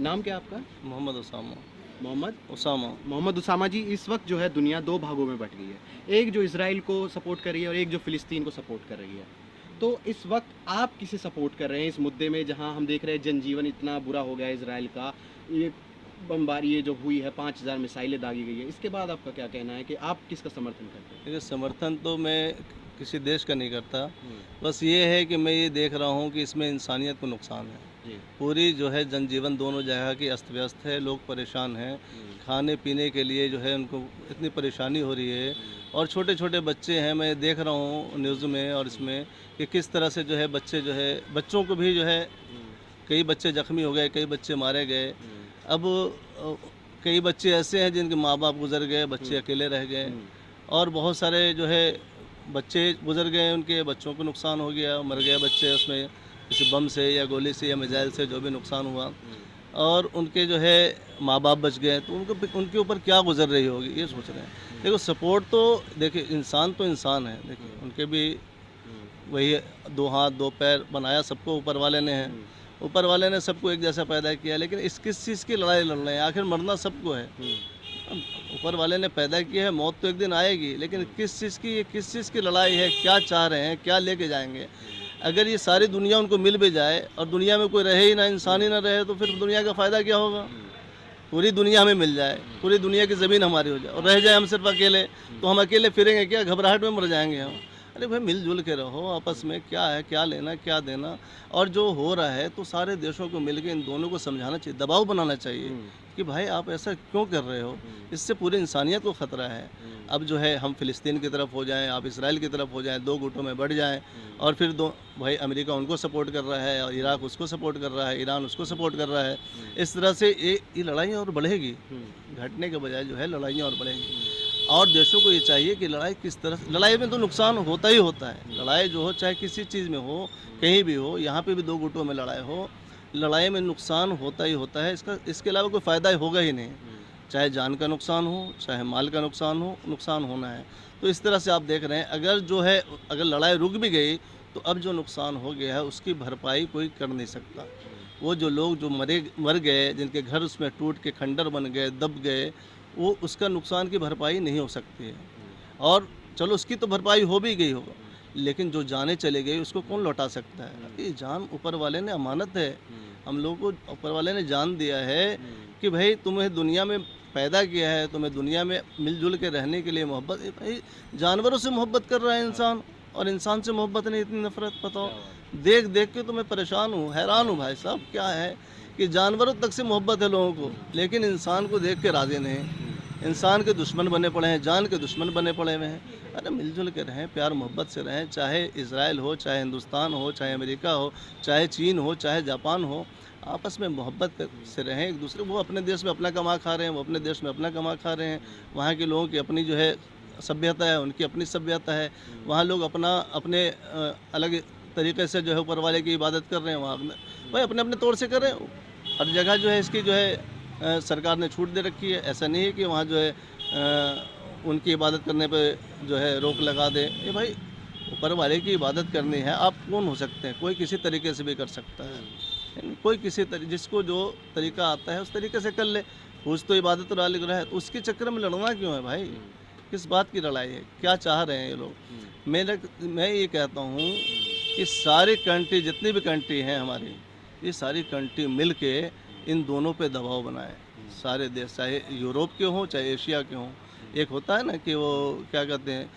नाम क्या है आपका? मोहम्मद उसामा। मोहम्मद उसामा। मोहम्मद उसामा जी, इस वक्त जो है दुनिया दो भागों में बट गई है। एक जो इसराइल को सपोर्ट कर रही है और एक जो फ़िलिस्तीन को सपोर्ट कर रही है। तो इस वक्त आप किसे सपोर्ट कर रहे हैं इस मुद्दे में, जहां हम देख रहे हैं जनजीवन इतना बुरा हो गया है इसराइल का। ये बमबारी ये जो हुई है, 5000 मिसाइलें दागी गई है, इसके बाद आपका क्या कहना है कि आप किसका समर्थन करते हैं? देखिए, समर्थन तो मैं किसी देश का नहीं करता। हुँ, बस ये है कि मैं ये देख रहा हूँ कि इसमें इंसानियत को नुकसान है। जी। पूरी जो है जनजीवन दोनों जगह की अस्त-व्यस्त है, लोग परेशान हैं। हुँ, खाने-पीने के लिए जो है उनको इतनी परेशानी हो रही है हुँ, और छोटे-छोटे बच्चे हैं, मैं देख रहा हूँ न्यूज़ में और हुँ, इसमें कि किस तरह से जो है बच्चे जो है बच्चों को भी जो है हुँ, कई बच्चे ज़ख्मी हो गए, कई बच्चे मारे गए। हुँ, अब कई बच्चे ऐसे हैं जिनके माँ-बाप गुज़र गए, हुँ, बच्चे अकेले रह गए हुँ, और बहुत सारे जो है बच्चे गुज़र गए, उनके बच्चों को नुकसान हो गया, मर गए बच्चे उसमें किसी बम से या गोली से या मिसाइल से जो भी नुकसान हुआ हुँ, और उनके जो है माँ-बाप बच गए, तो उनके ऊपर क्या गुज़र रही होगी, ये सोच रहे हैं। हुँ, देखो सपोर्ट तो देखिए इंसान तो इंसान है, देखिए हुँ, उनके भी हुँ, वही 2 हाथ 2 पैर बनाया सबको ऊपर वाले ने है। हुँ, ऊपर वाले ने सबको एक जैसा पैदा किया, लेकिन इस किस चीज़ की लड़ाई लड़ रहे हैं? आखिर मरना सबको है। हुँ, अब ऊपर वाले ने पैदा किया है, मौत तो एक दिन आएगी, लेकिन हुँ, किस चीज़ की ये किस चीज़ की लड़ाई है? क्या चाह रहे हैं? क्या लेके जाएँगे? हुँ, अगर ये सारी दुनिया उनको मिल भी जाए और दुनिया में कोई रहे ही ना, इंसान ही हुँ, ना रहे, तो फिर दुनिया का फ़ायदा क्या होगा? हुँ, पूरी दुनिया हमें मिल जाए, हुँ, पूरी दुनिया की ज़मीन हमारी हो जाए और रह जाए हम सिर्फ़ अकेले, हुँ, तो हम अकेले फिरेंगे क्या? घबराहट में मर जाएँगे हम। अरे भाई मिल-जुल के रहो आपस में, क्या है, क्या लेना, क्या देना? और जो हो रहा है तो सारे देशों को मिलके इन दोनों को समझाना चाहिए, दबाव बनाना चाहिए हुँ, कि भाई आप ऐसा क्यों कर रहे हो? हुँ, इससे पूरी इंसानियत को ख़तरा है। हुँ, अब जो है हम फ़िलिस्तीन की तरफ हो जाएँ, आप इसराइल की तरफ हो जाएँ, 2 गुटों में बढ़ जाएँ हुँ, और फिर दो भाई अमेरिका उनको सपोर्ट कर रहा है और इराक उसको सपोर्ट कर रहा है, ईरान उसको सपोर्ट कर रहा है। हुँ, इस तरह से ये लड़ाइयाँ और बढ़ेगी। हुँ, घटने के बजाय जो है लड़ाइयाँ और बढ़ेंगी हुँ, और देशों को ये चाहिए कि लड़ाई किस तरह से लड़ाई में तो नुकसान होता ही होता है। हुँ, लड़ाई जो हो चाहे किसी चीज़ में हो, हुँ, कहीं भी हो, यहाँ पे भी 2 गुटों में लड़ाई हो, लड़ाई में नुकसान होता ही होता है। इसका इसके अलावा कोई फ़ायदा होगा ही नहीं। हुँ, चाहे जान का नुकसान हो, चाहे माल का नुकसान हो, नुकसान होना है। तो इस तरह से आप देख रहे हैं अगर जो है अगर लड़ाई रुक भी गई, तो अब जो नुकसान हो गया है उसकी भरपाई कोई कर नहीं सकता। वो जो लोग जो मर गए, जिनके घर उसमें टूट के खंडर बन गए, दब गए, वो उसका नुकसान की भरपाई नहीं हो सकती है। हुँ, और चलो उसकी तो भरपाई हो भी गई होगा, हुँ, लेकिन जो जानें चली गई उसको कौन लौटा सकता है? हुँ, ये जान ऊपर वाले ने अमानत है। हुँ, हम लोगों को ऊपर वाले ने जान दिया है हुँ, कि भाई तुम्हें दुनिया में पैदा किया है, तुम्हें दुनिया में मिल-जुल के रहने के लिए मोहब्बत भाई जानवरों से मोहब्बत कर रहा है हाँ, इंसान और इंसान से मोहब्बत नहीं, इतनी नफ़रत बताओ। क्या बात है। देख-देख के तो मैं परेशान हूँ, हैरान हूँ भाई साहब क्या है कि जानवरों तक से मोहब्बत है लोगों को, हुँ, लेकिन इंसान को देख के राज़ी नहीं। हुँ, इंसान के दुश्मन बने पड़े हैं, जान के दुश्मन बने पड़े हुए हैं। अरे मिल-जुल के रहें, प्यार मोहब्बत से रहें, चाहे इज़राइल हो, चाहे हिंदुस्तान हो, चाहे अमेरिका हो, चाहे चीन हो, चाहे जापान हो, आपस में मोहब्बत से रहें एक-दूसरे वो अपने देश में अपना कमा खा रहे हैं, वो अपने देश में अपना कमा खा रहे हैं। हुँ, वहाँ के लोगों की अपनी जो है सभ्यता है, उनकी अपनी सभ्यता है। हुँ, वहाँ लोग अपना अपने अलग तरीके से जो है ऊपर वाले की इबादत कर रहे हैं, वहाँ अपने भाई अपने-अपने तौर से करें। हर जगह जो है इसकी जो है सरकार ने छूट दे रखी है। ऐसा नहीं है कि वहाँ जो है उनकी इबादत करने पे जो है रोक लगा दें। ये भाई ऊपर वाले की इबादत करनी है, आप कौन हो सकते हैं? कोई किसी तरीके से भी कर सकता है। हुँ, यानी कोई किसी जिसको जो तरीका आता है उस तरीके से कर ले। कुछ तो इबादत वाले रहा है, तो उसके चक्कर में लड़ना क्यों है भाई? हुँ, किस बात की लड़ाई है? क्या चाह रहे हैं ये लोग? हुँ, मैं ये कहता हूँ हुँ, कि सारी कंट्री जितनी भी कंट्री हैं हमारी, ये सारी कंट्री मिल के हुँ, इन दोनों पे दबाव बनाएँ। हुँ, सारे देश चाहे यूरोप के हों, चाहे एशिया के हों। हुँ, एक होता है ना कि वो क्या कहते हैं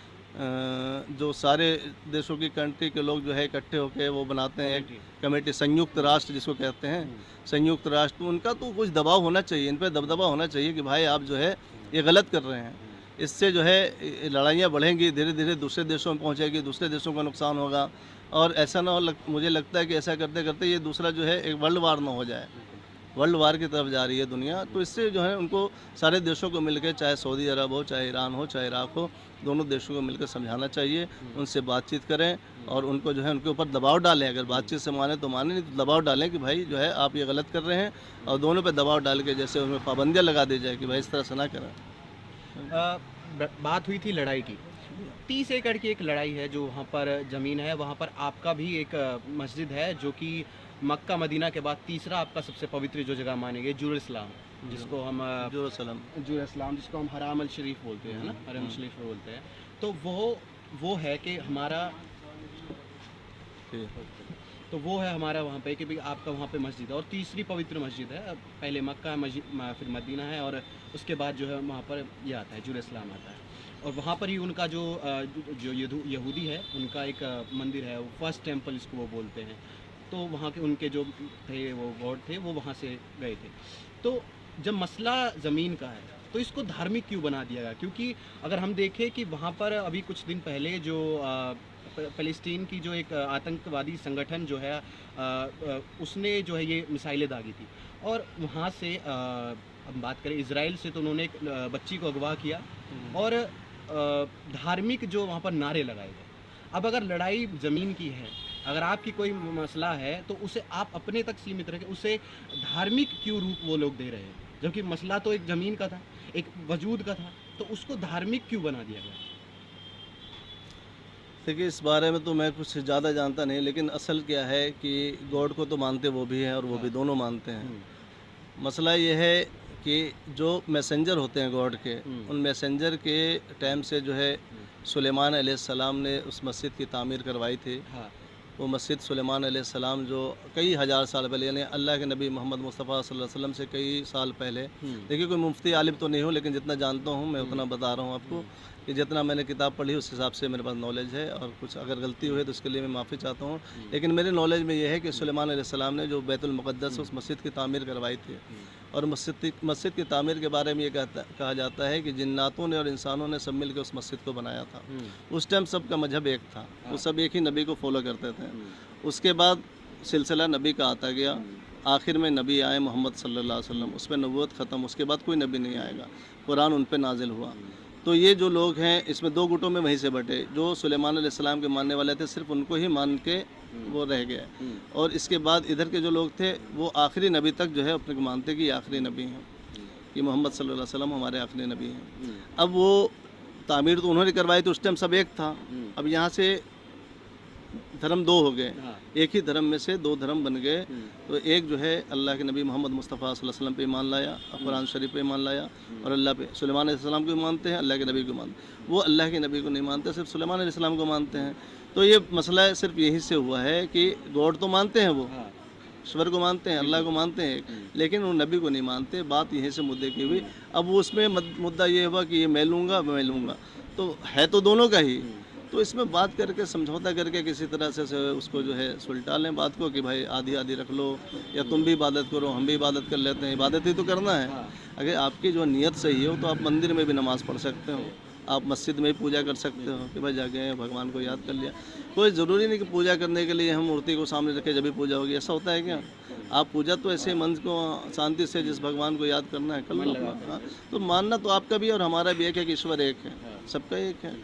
जो सारे देशों की कंट्री के लोग जो है इकट्ठे होके वो बनाते हैं एक कमेटी। कमेटी संयुक्त राष्ट्र जिसको कहते हैं। हुँ, संयुक्त राष्ट्र उनका तो कुछ दबाव होना चाहिए, इन पे दबदबा होना चाहिए कि भाई आप जो है हुँ, ये गलत कर रहे हैं। हुँ, इससे जो है लड़ाइयाँ बढ़ेंगी, धीरे-धीरे दूसरे देशों में पहुँचेगी, दूसरे देशों का नुकसान होगा और ऐसा ना हो मुझे लगता है कि ऐसा करते-करते ये दूसरा जो है एक वर्ल्ड वार ना हो जाए। बिल्कुल। वर्ल्ड वार की तरफ जा रही है दुनिया, तो हुँ, इससे जो है उनको सारे देशों को मिलके चाहे सऊदी अरब हो, चाहे ईरान हो, चाहे इराक हो, दोनों देशों को मिलकर समझाना चाहिए, हुँ, उनसे बातचीत करें हुँ, और उनको जो है उनके ऊपर दबाव डालें। अगर हुँ, बातचीत से माने तो माने, नहीं तो दबाव डालें कि भाई जो है आप ये गलत कर रहे हैं हुँ। और दोनों पे दबाव डाल के जैसे उनमें पाबंदियाँ लगा दी जाए कि भाई इस तरह से ना करें। बात हुई थी लड़ाई की। 30 एकड़ की एक लड़ाई है जो वहाँ पर ज़मीन है, वहाँ पर आपका भी एक मस्जिद है जो कि मक्का मदीना के बाद तीसरा आपका सबसे पवित्र जो जगह मानी गई जेरूसलम, जिसको हम जेरूसलम। जेरूसलम जिसको हम हराम अल शरीफ बोलते हैं ना, हरम शरीफ बोलते हैं। तो वो है कि हमारा, तो वो है हमारा वहाँ पे कि भाई आपका वहाँ पे मस्जिद है, और तीसरी पवित्र मस्जिद है। पहले मक्का मस्जिद, फिर मदीना है, और उसके बाद जो है वहाँ पर ये आता है जेरूसलम आता है। और वहाँ पर ही उनका जो यहूदी है उनका एक मंदिर है, वो फर्स्ट टेम्पल इसको वो बोलते हैं। तो वहाँ के उनके जो थे वो गॉड थे वो वहाँ से गए थे। तो जब मसला ज़मीन का है तो इसको धार्मिक क्यों बना दिया गया? क्योंकि अगर हम देखें कि वहाँ पर अभी कुछ दिन पहले जो फ़लस्तीन की जो एक आतंकवादी संगठन जो है उसने जो है ये मिसाइलें दागी थी, और वहाँ से हम बात करें इज़राइल से, तो उन्होंने एक बच्ची को अगवा किया और धार्मिक जो वहाँ पर नारे लगाए गए। अब अगर लड़ाई ज़मीन की है, अगर आपकी कोई मसला है तो उसे आप अपने तक सीमित रखें, उसे धार्मिक क्यों रूप वो लोग दे रहे हैं? जबकि मसला तो एक ज़मीन का था, एक वजूद का था, तो उसको धार्मिक क्यों बना दिया गया? देखिए, इस बारे में तो मैं कुछ ज़्यादा जानता नहीं, लेकिन असल क्या है कि गॉड को तो मानते वो भी हैं और वो भी दोनों मानते हैं। मसला ये है कि जो मैसेंजर होते हैं गॉड के, उन मैसेंजर के टाइम से जो है सुलेमान अलैहिस्सलाम ने उस मस्जिद की तामीर करवाई थी। हाँ, वो मस्जिद सुलेमान अलैहिस्सलाम जो कई हज़ार साल पहले, यानी अल्लाह के नबी मोहम्मद मुस्तफ़ा सल्लल्लाहु अलैहि वसल्लम से कई साल पहले, देखिए कोई मुफ्ती आलिम तो नहीं हूँ, लेकिन जितना जानता हूँ मैं उतना बता रहा हूँ आपको, कि जितना मैंने किताब पढ़ी उस हिसाब से मेरे पास नॉलेज है, और कुछ अगर गलती हुई तो उसके लिए मैं माफ़ी चाहता हूँ। लेकिन मेरे नॉलेज में ये है कि सुलेमान अलैहिस्सलाम ने जो बैतुल मुक़द्दस उस मस्जिद की तामीर करवाई थी, और मस्जिद की तामीर के बारे में ये कहा जाता है कि जिन्नातों ने और इंसानों ने सब मिलकर उस मस्जिद को बनाया था। उस टाइम सबका मजहब एक था, वो सब एक ही नबी को फॉलो करते थे। उसके बाद सिलसिला नबी का आता गया, आखिर में नबी आए मोहम्मद सल्लल्लाहु अलैहि वसल्लम, उस पर नबूवत ख़त्म, उसके बाद कोई नबी नहीं आएगा, कुरान उन पर नाजिल हुआ। तो ये जो लोग हैं इसमें दो गुटों में वहीं से बटे। जो सुलेमान अलैहिस्सलाम के मानने वाले थे सिर्फ उनको ही मान के वो रह गए, और इसके बाद इधर के जो लोग थे वो आखिरी नबी तक जो है अपने को मानते कि ये आखिरी नबी हैं, कि मोहम्मद सल्लल्लाहु अलैहि वसल्लम हमारे आखिरी नबी हैं। अब वो तामीर तो उन्होंने करवाई, तो उस टाइम सब एक था। अब यहाँ से धर्म दो हो गए, एक ही धर्म में से दो धर्म बन गए। तो एक जो है अल्लाह के नबी मोहम्मद मुस्तफ़ा सल्लल्लाहु अलैहि वसल्लम पे ईमान लाया, कुरान शरीफ पे ईमान लाया, और अल्लाह पे सुलेमान अलैहिस्सलाम को मानते हैं, अल्लाह के नबी को मानते हैं। वो अल्लाह के नबी को नहीं मानते, सिर्फ सुलेमान अलैहिस्सलाम को मानते हैं। तो ये मसला सिर्फ यही से हुआ है कि गॉड तो मानते हैं, वो ईश्वर को मानते हैं, अल्लाह को मानते हैं, लेकिन वो नबी को नहीं मानते। बात यहीं से मुद्दे की हुई। अब वो उसमें मुद्दा ये हुआ कि ये मैं लूँगा, तो है तो दोनों का ही। तो इसमें बात करके समझौता करके किसी तरह से उसको जो है सुलटा लें बात को, कि भाई आधी आधी रख लो, या तुम भी इबादत करो, हम भी इबादत कर लेते हैं। इबादत ही तो करना है। अगर आपकी जो नीयत सही हो तो आप मंदिर में भी नमाज़ पढ़ सकते हो, आप मस्जिद में ही पूजा कर सकते हो, कि भाई जाके भगवान को याद कर लिया। कोई ज़रूरी नहीं कि पूजा करने के लिए हम मूर्ति को सामने रखे जब भी पूजा होगी, ऐसा होता है क्या? आप पूजा तो ऐसे मन को शांति से जिस भगवान को याद करना है कर लो। हाँ, तो मानना तो आपका भी और हमारा भी एक है कि ईश्वर एक है, सबका एक है।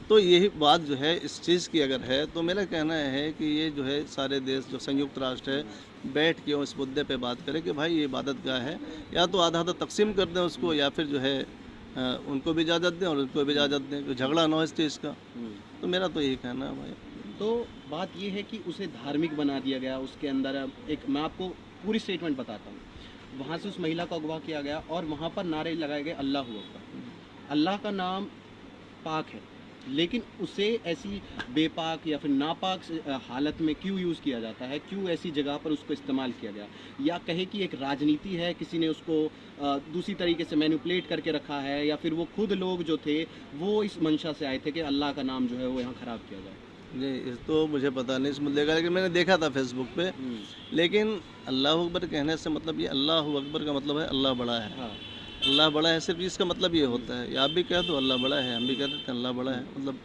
तो यही बात जो है इस चीज़ की अगर है, तो मेरा कहना है कि ये जो है सारे देश, जो संयुक्त राष्ट्र है, बैठ के इस मुद्दे पे बात करें कि भाई ये इबादत गाह है, या तो आधा आधा तकसीम कर दें उसको, या फिर जो है उनको भी इजाज़त दें और उनको भी इजाज़त दें, कोई झगड़ा ना हो इस चीज़ का। तो मेरा तो यही कहना है भाई। तो बात ये है कि उसे धार्मिक बना दिया गया। उसके अंदर एक, मैं आपको पूरी स्टेटमेंट बताता हूँ। वहाँ से उस महिला को अगवा किया गया और वहाँ पर नारे लगाए गए अल्लाह हू अकबर। अल्लाह का नाम पाक है, लेकिन उसे ऐसी बेपाक या फिर नापाक हालत में क्यों यूज़ किया जाता है? क्यों ऐसी जगह पर उसको इस्तेमाल किया गया? या कहे कि एक राजनीति है, किसी ने उसको दूसरी तरीके से मैनिपुलेट करके रखा है, या फिर वो खुद लोग जो थे वो इस मंशा से आए थे कि अल्लाह का नाम जो है वो यहाँ ख़राब किया जाए? नहीं, इस तो मुझे पता नहीं इस मुद्दे का, लेकिन मैंने देखा था फेसबुक पे। लेकिन अल्लाह अकबर कहने से मतलब ये अल्लाह अकबर का मतलब है अल्लाह बड़ा है। हाँ, अल्लाह बड़ा है, सिर्फ इसका मतलब ये होता है। या आप भी कह दो अल्लाह बड़ा है, हम भी कह देते हैं अल्लाह बड़ा है, मतलब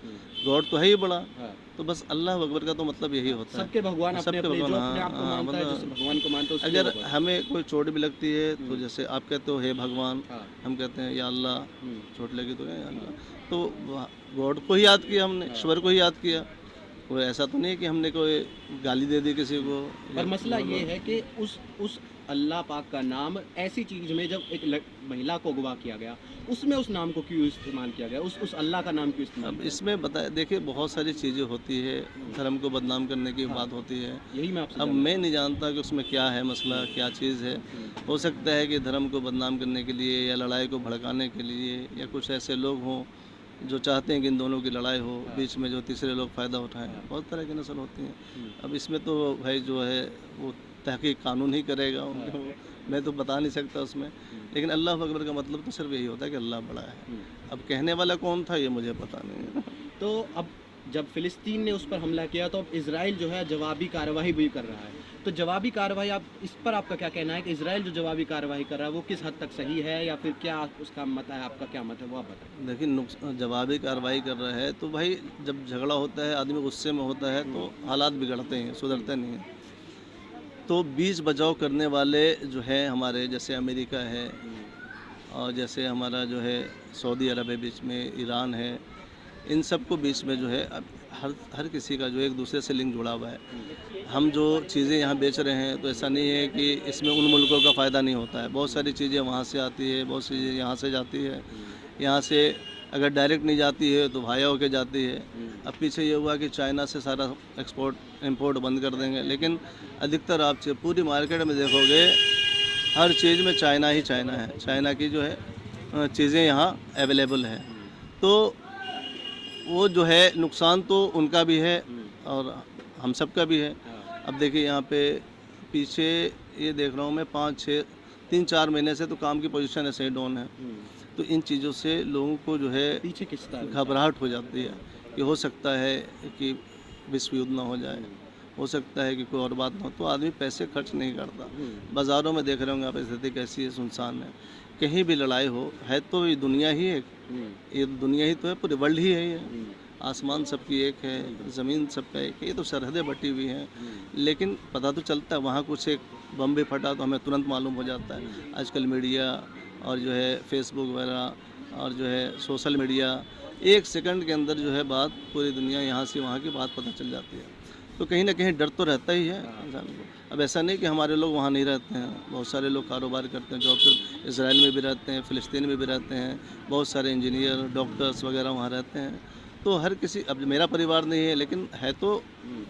गॉड तो है ही बड़ा। हाँ। तो बस अल्लाह अकबर का तो मतलब यही होता है। सबके भगवान अपने सबके अपने, जो भगवान, अपने आप को हाँ, मानता है, जैसे भगवान को मानता है उसके अगर भगवान। हमें कोई चोट भी लगती है तो जैसे आप कहते हो हे भगवान, हाँ, हम कहते हैं या अल्लाह। हम्म, चोट लगी तो या अल्लाह। तो गॉड को ही याद किया हमने, ईश्वर को ही याद किया। कोई ऐसा तो नहीं कि हमने कोई गाली दे दी किसी को। पर मसला ये है कि उस अल्लाह पाक का नाम ऐसी चीज़ में जब एक महिला को अगवा किया गया, उसमें उस नाम को क्यों इस्तेमाल किया गया, उस अल्लाह का नाम क्यों इस्तेमाल अब किया इसमें बता देखिए बहुत सारी चीज़ें होती है, धर्म को बदनाम करने की हाँ। बात होती है। गया? यही मैं आपसे अब जानना मैं नहीं जानता कि उसमें क्या है मसला, क्या चीज़ है। चाहूँ। हो सकता है कि धर्म को बदनाम करने के लिए या लड़ाई को भड़काने के लिए या कुछ ऐसे लोग हों जो चाहते हैं कि इन दोनों की लड़ाई हो, हाँ। बीच में जो तीसरे लोग फ़ायदा उठाएँ। हाँ। बहुत तरह की नस्ल होती हैं। हुँ। अब इसमें तो भाई जो है वो तहकीक कानून ही करेगा उनके हाँ। वो, मैं तो बता नहीं सकता उसमें। हुँ। लेकिन अल्लाह अकबर का मतलब तो सिर्फ़ यही होता है कि अल्लाह बड़ा है। हुँ। अब कहने वाला कौन था ये मुझे पता नहीं है। तो अब जब फ़िलिस्तीन ने उस पर हमला किया तो अब इज़राइल जो है जवाबी कार्रवाई भी कर रहा है। तो जवाबी कार्रवाई आप इस पर आपका क्या कहना है कि इज़राइल जो जवाबी कार्रवाई कर रहा है वो किस हद तक सही है या फिर क्या उसका मत है, आपका क्या मत है वो आप बताएँ? देखिए जवाबी कार्रवाई कर रहा है तो भाई जब झगड़ा होता है आदमी गुस्से में होता है तो हालात बिगड़ते हैं, सुधरते नहीं हैं। तो बीच बचाव करने वाले जो है हमारे जैसे अमेरिका है और जैसे हमारा जो है सऊदी अरब है बीच में, ईरान है, इन सब को बीच में जो है अब हर हर किसी का जो है एक दूसरे से लिंक जुड़ा हुआ है। हम जो चीज़ें यहाँ बेच रहे हैं तो ऐसा नहीं है कि इसमें उन मुल्कों का फ़ायदा नहीं होता है। बहुत सारी चीज़ें वहाँ से आती है, बहुत सी चीज़ें यहाँ से जाती है। यहाँ से अगर डायरेक्ट नहीं जाती है तो वाया होके जाती है। अब पीछे ये हुआ कि चाइना से सारा एक्सपोर्ट इंपोर्ट बंद कर देंगे, लेकिन अधिकतर आप पूरी मार्केट में देखोगे हर चीज़ में चाइना ही चाइना है। चाइना की जो है चीज़ें यहाँ अवेलेबल है। तो वो जो है नुकसान तो उनका भी है और हम सब का भी है। हाँ। अब देखिए यहाँ पे पीछे ये देख रहा हूँ मैं 5-6 3-4 महीने से तो काम की पोजीशन ऐसे ही डाउन है। तो इन चीज़ों से लोगों को जो है पीछे किसता है? घबराहट हो जाती है कि हो सकता है कि विश्व युद्ध ना हो जाए, हो सकता है कि कोई और बात ना हो, तो आदमी पैसे खर्च नहीं करता। बाज़ारों में देख रहे होंगे आप स्थिति कैसी है, सुनसान है। कहीं भी लड़ाई है तो ये दुनिया ही एक, ये दुनिया ही तो है, पूरे वर्ल्ड ही है ये। आसमान सबकी एक है, ज़मीन सबका एक है, ये तो सरहदें बटी हुई हैं। लेकिन पता तो चलता है वहाँ कुछ एक बम भी फटा तो हमें तुरंत मालूम हो जाता है। आजकल मीडिया और जो है फेसबुक वगैरह और जो है सोशल मीडिया, 1 सेकंड के अंदर जो है बात पूरी दुनिया यहाँ से वहाँ की बात पता चल जाती है। तो कहीं न कहीं डर तो रहता ही है इंसान को। अब ऐसा नहीं कि हमारे लोग वहाँ नहीं रहते हैं, बहुत सारे लोग कारोबार करते हैं, जॉब कर इज़राइल में भी रहते हैं, फ़िलिस्तीन में भी रहते हैं, बहुत सारे इंजीनियर, डॉक्टर्स वगैरह वहाँ रहते हैं। तो हर किसी, अब मेरा परिवार नहीं है लेकिन है तो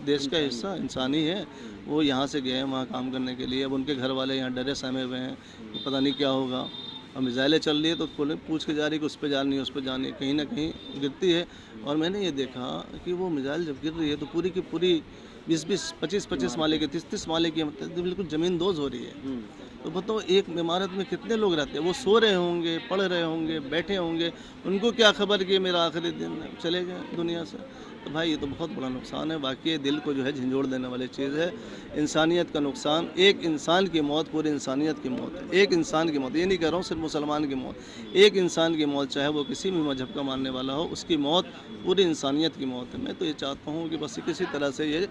देश का हिस्सा, इंसान ही है। वो यहाँ से गए हैं वहाँ काम करने के लिए, अब उनके घर वाले यहाँ डरे सहमे हुए हैं कि पता नहीं क्या होगा। अब मिसाइलें चल रही है तो पुलिस पूछ के जा रही है कि उस पे जानी है, उस पे जानी है, कहीं न कहीं गिरती है। और मैंने ये देखा कि वो मिसाइल जब गिर रही है तो पूरी की पूरी 20-20, 25-25 माले की, 30-30 माले की, मतलब बिल्कुल ज़मींदोज़ हो रही है। तो बताओ एक इमारत में कितने लोग रहते हैं, वो सो रहे होंगे, पढ़ रहे होंगे, बैठे होंगे, उनको क्या खबर कि मेरा आखिरी दिन है, चले गए दुनिया से। तो भाई ये तो बहुत बड़ा नुकसान है, बाकी ये दिल को जो है झंझोड़ देने वाली चीज़ है। इंसानियत का नुकसान, एक इंसान की मौत पूरी इंसानियत की मौत है। एक इंसान की मौत, ये नहीं कह रहा हूँ सिर्फ मुसलमान की मौत, एक इंसान की मौत, चाहे वो किसी भी मज़हब का मानने वाला हो, उसकी मौत पूरी इंसानियत की मौत है। मैं तो ये चाहता हूँ कि बस किसी तरह से ये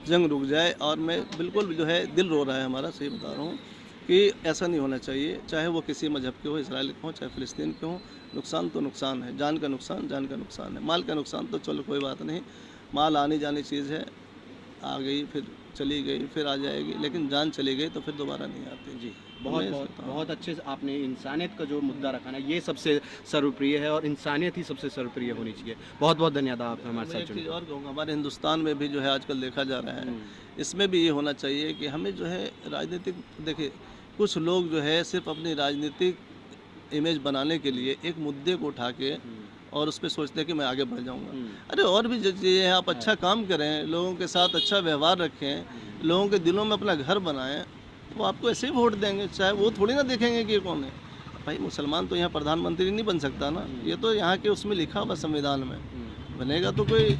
जंग रुक जाए और मैं बिल्कुल जो है दिल रो रहा है हमारा, सही बता रहा हूँ कि ऐसा नहीं होना चाहिए, चाहे वो किसी मज़हब के हो, इज़राइल के हों, चाहे फ़िलिस्तीन के हों। नुकसान तो नुकसान है, जान का नुकसान, जान का नुकसान है। माल का नुकसान तो चलो कोई बात नहीं, माल आनी-जानी चीज़ है, आ गई फिर चली गई, फिर आ जाएगी, लेकिन जान चली गई तो फिर दोबारा नहीं आती। जी, तो बहुत मैं बहुत सोचता हूँ बहुत अच्छे से आपने इंसानियत का जो मुद्दा रखा ना, ये सबसे सर्वप्रिय है और इंसानियत ही सबसे सर्वप्रिय होनी चाहिए। बहुत बहुत धन्यवाद आप हमारे मैं साथ एक जुड़े। चीज़ और कहूँगा, हमारे हिंदुस्तान में भी जो है आजकल देखा जा रहा है, हुँ। इसमें भी ये होना चाहिए कि हमें जो है राजनीतिक, देखिए कुछ लोग जो है सिर्फ अपनी राजनीतिक इमेज बनाने के लिए एक मुद्दे को उठा के और उस पे सोचते हैं कि मैं आगे बढ़ जाऊँगा। अरे और भी जो चीज़ें हैं, आप अच्छा काम करें, लोगों के साथ अच्छा व्यवहार रखें, लोगों के दिलों में अपना घर बनाएँ, वो आपको ऐसे ही वोट देंगे, चाहे वो थोड़ी ना देखेंगे कि ये कौन है। भाई मुसलमान तो यहाँ प्रधानमंत्री नहीं बन सकता ना, ये तो यहाँ के उसमें लिखा हुआ संविधान में, बनेगा तो कोई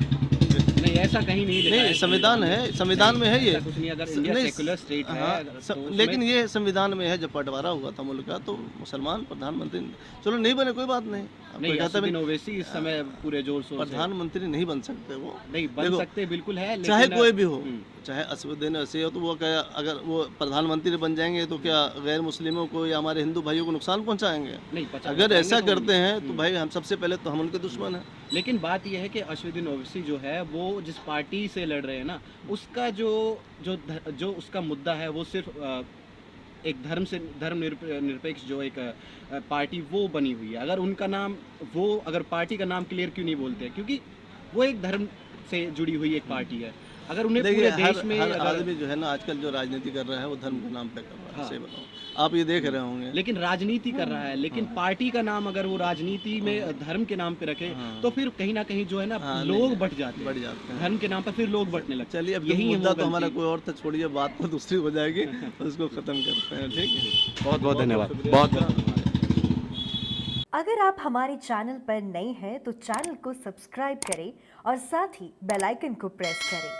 नहीं, ऐसा कहीं नहीं लिखा नहीं, है संविधान है, संविधान में है ये। ऐसा कुछ नहीं, अगर इंडिया नहीं, सेक्युलर स्टेट है हाँ, तो उसमें लेकिन ये संविधान में है, जब बँटवारा हुआ था मुल्क का तो मुसलमान प्रधानमंत्री, चलो नहीं बने कोई बात नहीं, अब नहीं, कोई कहता भी असदुद्दीन ओवैसी इस समय पूरे जोर-शोर से प्रधानमंत्री नहीं बन सकते वो। नहीं बन देखो, सकते बिल्कुल है, लेकिन चाहे कोई भी हो, हुँ। चाहे असदुद्दीन ओवैसी हो, तो वो क्या अगर वो प्रधानमंत्री बन जाएंगे तो क्या गैर मुस्लिमों को या हमारे हिंदू भाइयों को नुकसान पहुंचाएंगे? नहीं अगर ऐसा पहुंचाएंगे तो करते हैं तो भाई हम सबसे पहले तो हम उनके दुश्मन हैं। लेकिन बात यह है कि असदुद्दीन ओवैसी जो है वो जिस पार्टी से लड़ रहे हैं ना, उसका जो जो उसका मुद्दा है वो सिर्फ एक निरपेक्ष जो एक पार्टी वो बनी हुई है, अगर उनका नाम, वो अगर पार्टी का नाम क्लियर क्यों नहीं बोलते हैं, क्योंकि वो एक धर्म से जुड़ी हुई एक पार्टी है। अगर उन्हें देखिए पूरे देश में हर अगर आदमी जो है ना आजकल जो राजनीति कर रहा है वो धर्म के नाम पे कर रहा है, हाँ। सही बताऊं, आप ये देख रहे होंगे। लेकिन राजनीति कर रहा है, लेकिन पार्टी का नाम अगर वो राजनीति में धर्म के नाम पे रखे हाँ। तो फिर कहीं ना कहीं जो है ना हाँ, लोग नहीं, बट जाते बढ़ हैं, जाते हैं। धर्म के नाम पर फिर लोग बटने लगते हैं। चलिए अब यही है मुद्दा वो तो हमारा गलती। कोई और था, छोड़िए, बात तो दूसरी हो जाएगी, तो उसको खत्म करते हैं, ठीक है। बहुत बहुत धन्यवाद, शुक्रिया बहुत आपका। बहुत धन्यवाद। अगर आप हमारे चैनल पर नए हैं तो चैनल को सब्सक्राइब करें और साथ ही बेल आइकन को प्रेस करें